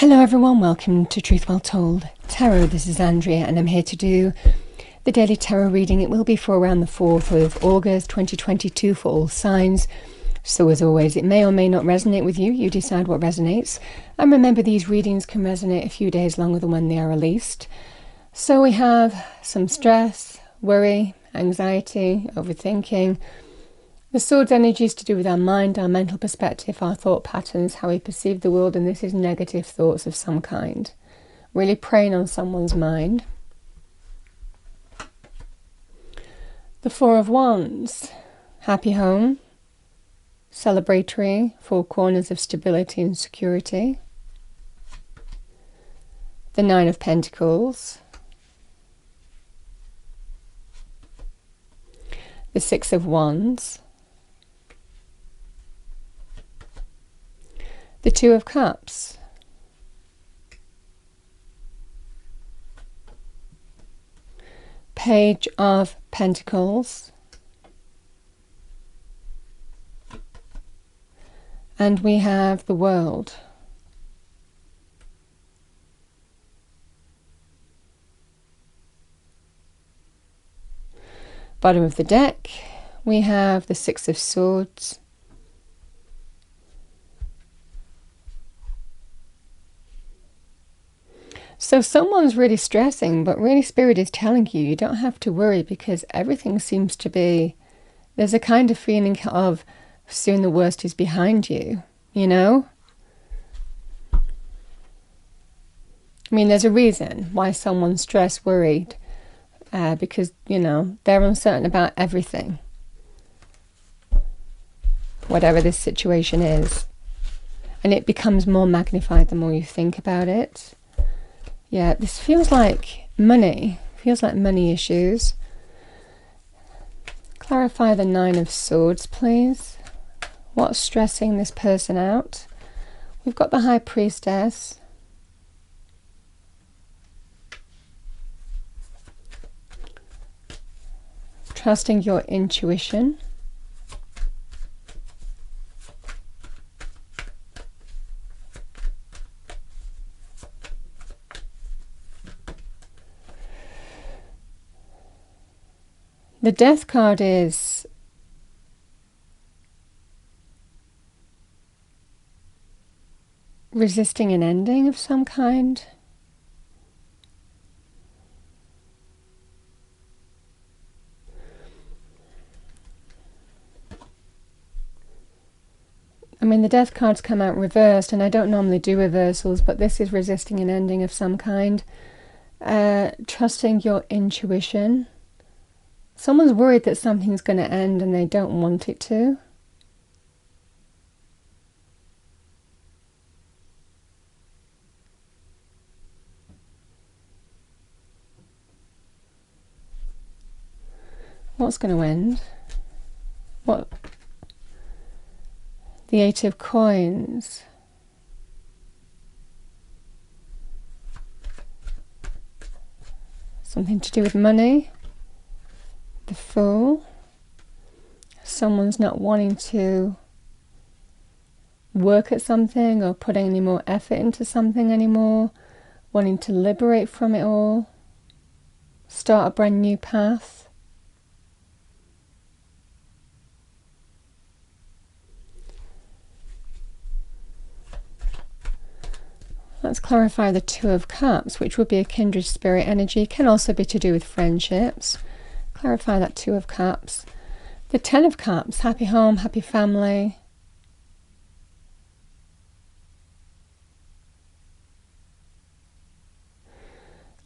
Hello everyone, welcome to Truth Well Told Tarot. This is Andrea and I'm here to do the daily tarot reading. It will be for around the 4th of August 2022 for all signs. So as always, it may or may not resonate with you. You decide what resonates. And remember, these readings can resonate a few days longer than when they are released. So we have some stress, worry, anxiety, overthinking. The Swords energy is to do with our mind, our mental perspective, our thought patterns, how we perceive the world, and this is negative thoughts of some kind. Really preying on someone's mind. The Four of Wands, happy home, celebratory, four corners of stability and security. The Nine of Pentacles. The Six of Wands. The Two of Cups. Page of Pentacles. And we have the World. Bottom of the deck, we have the Six of Swords. So someone's really stressing, but really Spirit is telling you, you don't have to worry because everything seems to be, there's a kind of feeling of soon the worst is behind you, you know? I mean, there's a reason why someone's stressed, worried, because, you know, they're uncertain about everything. Whatever this situation is. And it becomes more magnified the more you think about it. Yeah, this feels like money. Feels like money issues. Clarify the Nine of Swords, please. What's stressing this person out? We've got the High Priestess. Trusting your intuition. The Death card is resisting an ending of some kind. I mean, the Death cards come out reversed, and I don't normally do reversals, but this is resisting an ending of some kind. Trusting your intuition. Someone's worried that something's going to end and they don't want it to. What's going to end? What? The Eight of Coins. Something to do with money. The Fool. Someone's not wanting to work at something or put any more effort into something anymore. Wanting to liberate from it all. Start a brand new path. Let's clarify the Two of Cups, which would be a kindred spirit energy. Can also be to do with friendships. Clarify that Two of Cups. The Ten of Cups, happy home, happy family.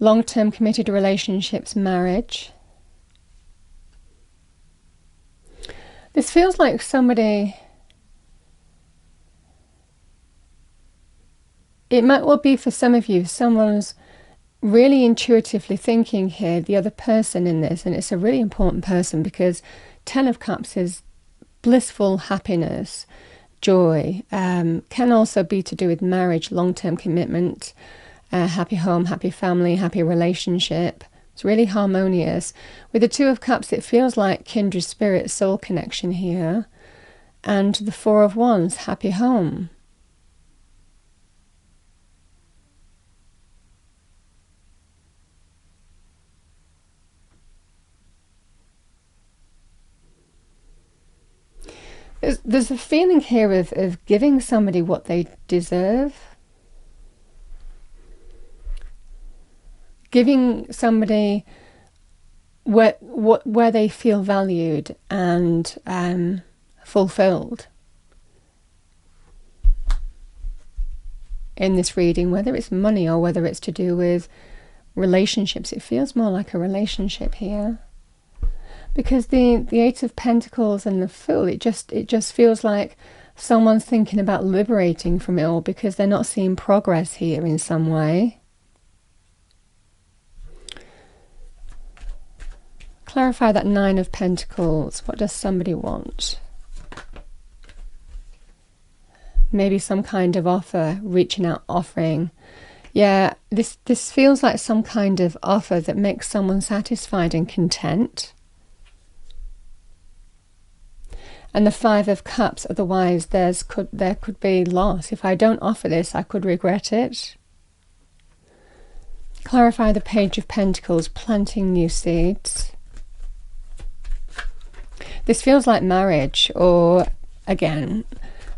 Long-term committed relationships, marriage. This feels like somebody... It might well be for some of you, someone's really intuitively thinking here, the other person in this, and it's a really important person because Ten of Cups is blissful happiness, joy, can also be to do with marriage, long-term commitment, happy home, happy family, happy relationship. It's really harmonious. With the Two of Cups, it feels like kindred spirit, soul connection here. And the Four of Wands, happy home. There's a feeling here of giving somebody what they deserve. Giving somebody where they feel valued and fulfilled in this reading, whether it's money or whether it's to do with relationships. It feels more like a relationship here, because the Eight of Pentacles and the Fool, it just feels like someone's thinking about liberating from it all because they're not seeing progress here in some way. Clarify that Nine of Pentacles. What does somebody want? Maybe some kind of offer, reaching out, offering. Yeah, this feels like some kind of offer that makes someone satisfied and content. And the Five of Cups, otherwise there could be loss. If I don't offer this, I could regret it. Clarify the Page of Pentacles, planting new seeds. This feels like marriage, or again,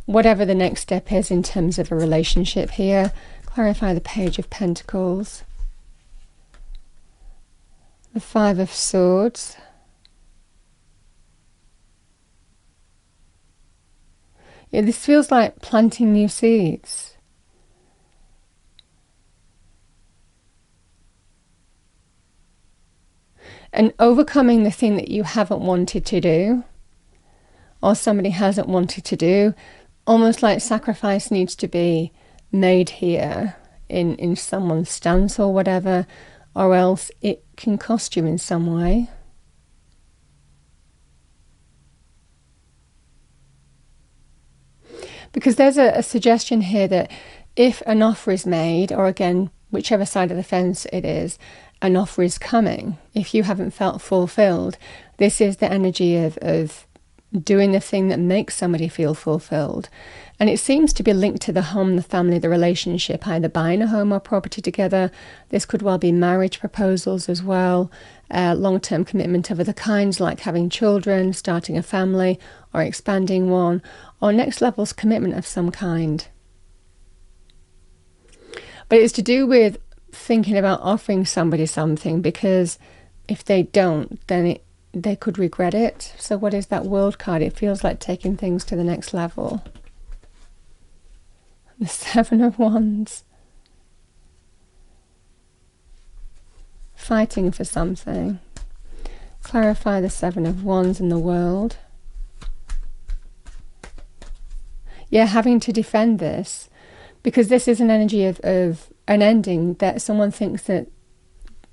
whatever the next step is in terms of a relationship here. Clarify the Page of Pentacles. The Five of Swords. Yeah, this feels like planting new seeds. And overcoming the thing that you haven't wanted to do, or somebody hasn't wanted to do. Almost like sacrifice needs to be made here in someone's stance or whatever, or else it can cost you in some way. Because there's a suggestion here that if an offer is made, or again, whichever side of the fence it is, an offer is coming. If you haven't felt fulfilled, this is the energy of doing the thing that makes somebody feel fulfilled. And it seems to be linked to the home, the family, the relationship, either buying a home or property together. This could well be marriage proposals as well, long-term commitment of other kinds, like having children, starting a family, or expanding one, or next level's commitment of some kind. But it's to do with thinking about offering somebody something, because if they don't, then they could regret it. So what is that World card? It feels like taking things to the next level. The Seven of Wands. Fighting for something. Clarify the Seven of Wands in the World. Yeah, having to defend this, because this is an energy of an ending that someone thinks that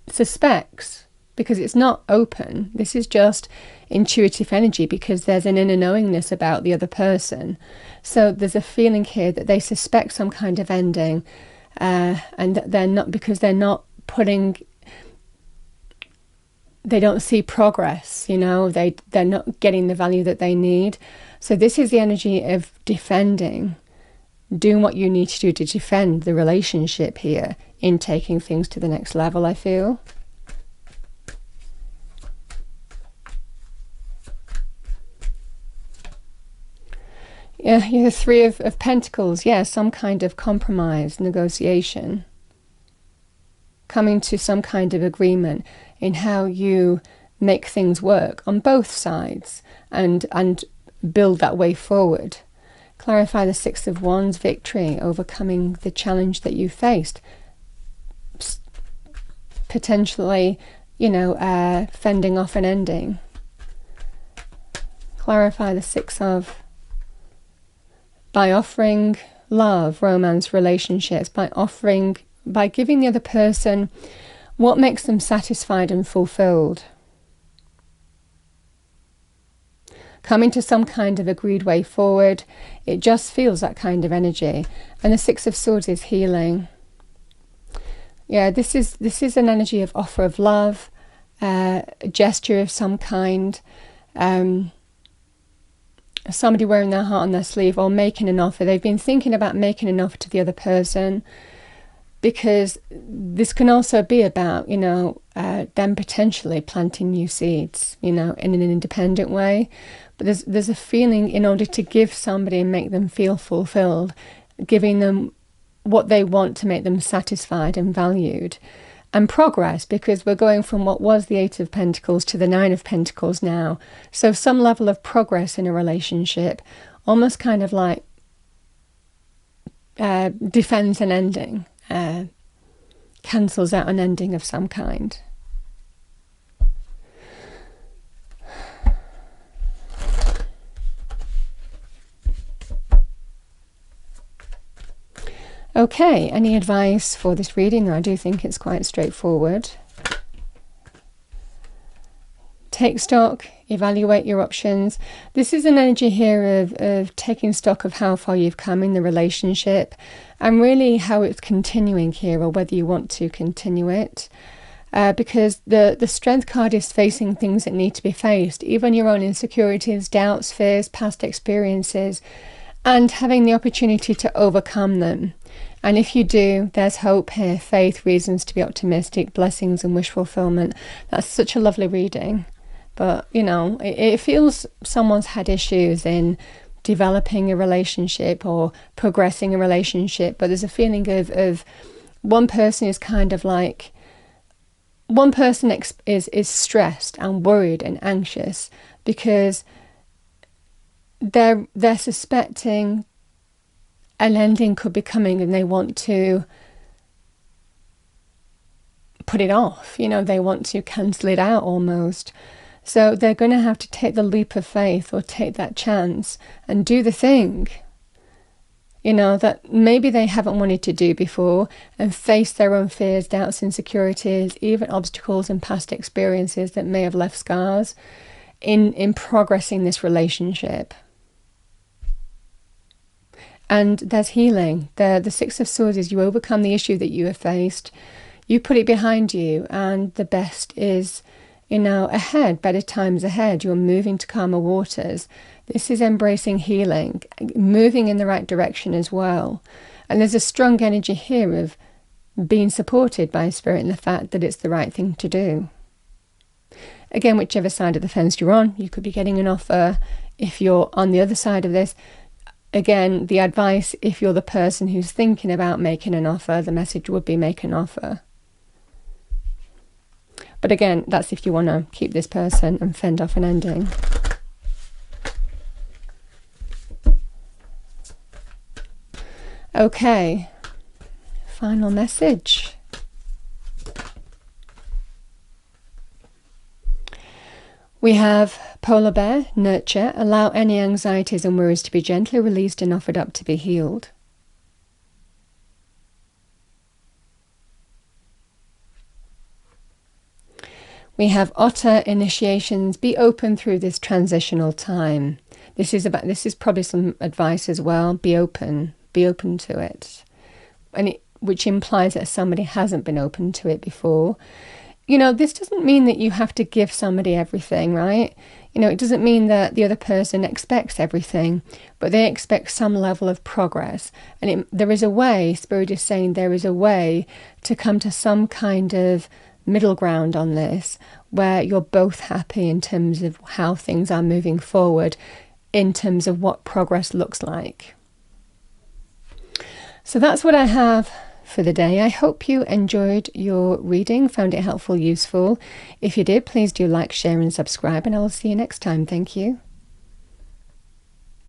suspects, because it's not open. This is just intuitive energy, because there's an inner knowingness about the other person. So there's a feeling here that they suspect some kind of ending, and they're not, because they're not putting, they don't see progress, you know, they're not getting the value that they need. So this is the energy of defending, doing what you need to do to defend the relationship here in taking things to the next level, I feel. Yeah, the Three of Pentacles. Yeah, some kind of compromise, negotiation. Coming to some kind of agreement in how you make things work on both sides, and build that way forward. Clarify the Six of Wands, victory, overcoming the challenge that you faced. Potentially, you know, fending off an ending. Clarify the Six of, by offering love, romance, relationships, by giving the other person what makes them satisfied and fulfilled. Coming to some kind of agreed way forward. It just feels that kind of energy. And the Six of Swords is healing. Yeah, this is an energy of offer of love, a gesture of some kind, somebody wearing their heart on their sleeve, or making an offer. They've been thinking about making an offer to the other person, because this can also be about, you know, them potentially planting new seeds, you know, in an independent way. but there's a feeling in order to give somebody and make them feel fulfilled, giving them what they want to make them satisfied and valued. And progress, because we're going from what was the Eight of Pentacles to the Nine of Pentacles now. So some level of progress in a relationship, almost kind of like defends an ending, cancels out an ending of some kind. Okay, any advice for this reading? I do think it's quite straightforward. Take stock, evaluate your options. This is an energy here of taking stock of how far you've come in the relationship and really how it's continuing here, or whether you want to continue it. Because the Strength card is facing things that need to be faced, even your own insecurities, doubts, fears, past experiences, and having the opportunity to overcome them. And if you do, there's hope here, faith, reasons to be optimistic, blessings and wish fulfillment. That's such a lovely reading. But, you know, it feels someone's had issues in developing a relationship or progressing a relationship. But there's a feeling of one person is kind of like, one person is stressed and worried and anxious because they're suspecting an ending could be coming and they want to put it off. You know, they want to cancel it out almost. So they're going to have to take the leap of faith, or take that chance and do the thing, you know, that maybe they haven't wanted to do before, and face their own fears, doubts, insecurities, even obstacles and past experiences that may have left scars in progressing this relationship. And there's healing. The Six of Swords is you overcome the issue that you have faced, you put it behind you, and the best is, you know, ahead, better times ahead. You're moving to calmer waters. This is embracing healing, moving in the right direction as well. And there's a strong energy here of being supported by Spirit in the fact that it's the right thing to do. Again, whichever side of the fence you're on, you could be getting an offer. If you're on the other side of this, again, the advice, if you're the person who's thinking about making an offer, the message would be make an offer. But again, that's if you want to keep this person and fend off an ending. Okay, final message. We have Polar Bear, nurture, allow any anxieties and worries to be gently released and offered up to be healed. We have Otter, initiations, be open through this transitional time. This is probably some advice as well. Be open to it. And which implies that somebody hasn't been open to it before. You know, this doesn't mean that you have to give somebody everything, right? You know, it doesn't mean that the other person expects everything, but they expect some level of progress. And there is a way, Spirit is saying there is a way to come to some kind of middle ground on this, where you're both happy in terms of how things are moving forward, in terms of what progress looks like. So that's what I have for the day. I hope you enjoyed your reading, found it helpful, useful. If you did, please do like, share and subscribe, and I will see you next time. Thank you.